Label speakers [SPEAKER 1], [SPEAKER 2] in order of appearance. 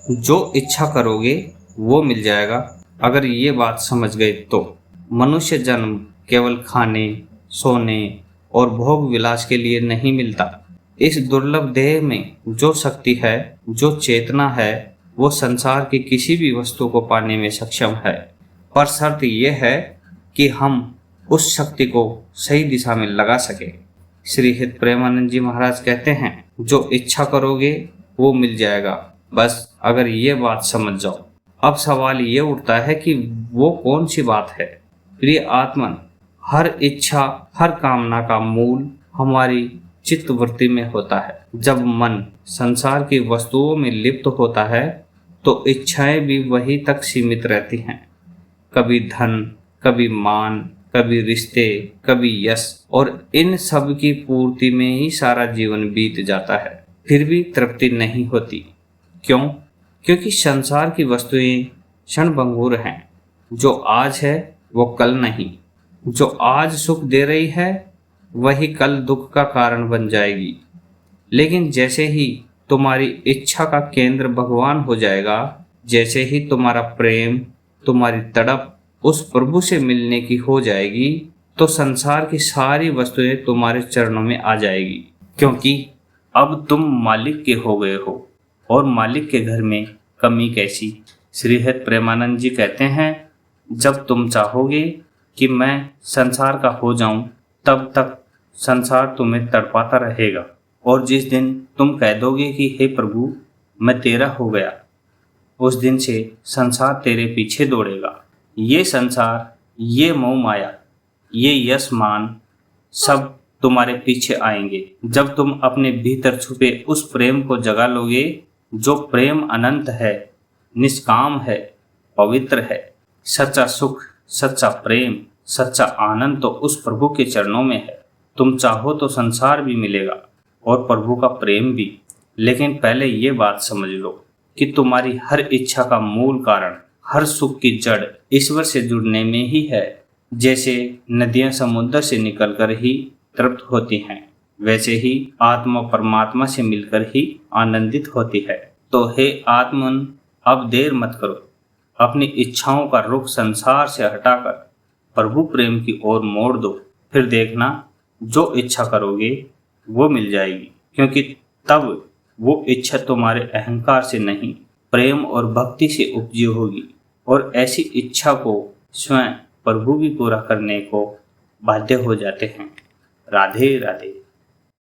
[SPEAKER 1] जो इच्छा करोगे वो मिल जाएगा। अगर ये बात समझ गए तो मनुष्य जन्म केवल खाने, सोने और भोग विलास के लिए नहीं मिलता। इस दुर्लभ देह में जो शक्ति है, जो चेतना है, वो संसार की किसी भी वस्तु को पाने में सक्षम है। पर शर्त यह है कि हम उस शक्ति को सही दिशा में लगा सके। श्री हित प्रेमानंद जी महाराज कहते हैं, जो इच्छा करोगे वो मिल जाएगा, बस अगर ये बात समझ जाओ। अब सवाल ये उठता है कि वो कौन सी बात है? प्रिय आत्मन, हर इच्छा, हर कामना का मूल हमारी चित्तवृत्ति में होता है। जब मन संसार की वस्तुओं में लिप्त होता है तो इच्छाएं भी वही तक सीमित रहती हैं। कभी धन, कभी मान, कभी रिश्ते, कभी यश, और इन सब की पूर्ति में ही सारा जीवन बीत जाता है। फिर भी तृप्ति नहीं होती। क्यों? क्योंकि संसार की वस्तुएं क्षणभंगुर हैं। जो आज है वो कल नहीं। जो आज सुख दे रही है वही कल दुख का कारण बन जाएगी। लेकिन जैसे ही तुम्हारी इच्छा का केंद्र भगवान हो जाएगा, जैसे ही तुम्हारा प्रेम, तुम्हारी तड़प उस प्रभु से मिलने की हो जाएगी, तो संसार की सारी वस्तुएं तुम्हारे चरणों में आ जाएगी। क्योंकि अब तुम मालिक के हो गए हो, और मालिक के घर में कमी कैसी? श्री हित प्रेमानंद जी कहते हैं, जब तुम चाहोगे कि मैं संसार का हो जाऊं, तब तक संसार तुम्हें तड़पाता रहेगा। और जिस दिन तुम कह दोगे कि हे प्रभु मैं तेरा हो गया, उस दिन से संसार तेरे पीछे दौड़ेगा। ये संसार, ये मोह माया, ये यश मान सब तुम्हारे पीछे आएंगे। जब तुम अपने भीतर छुपे उस प्रेम को जगा लोगे, जो प्रेम अनंत है, निष्काम है, पवित्र है। सच्चा सुख, सच्चा प्रेम, सच्चा आनंद तो उस प्रभु के चरणों में है। तुम चाहो तो संसार भी मिलेगा और प्रभु का प्रेम भी। लेकिन पहले ये बात समझ लो कि तुम्हारी हर इच्छा का मूल कारण, हर सुख की जड़ ईश्वर से जुड़ने में ही है। जैसे नदियां समुद्र से निकलकर ही तृप्त होती हैं, वैसे ही आत्मा परमात्मा से मिलकर ही आनंदित होती है। तो हे आत्मन, अब देर मत करो। अपनी इच्छाओं का रुख संसार से हटाकर प्रभु प्रेम की ओर मोड़ दो। फिर देखना, जो इच्छा करोगे वो मिल जाएगी। क्योंकि तब वो इच्छा तुम्हारे अहंकार से नहीं, प्रेम और भक्ति से उपजी होगी। और ऐसी इच्छा को स्वयं प्रभु भी पूरा करने को बाध्य हो जाते हैं। राधे राधे।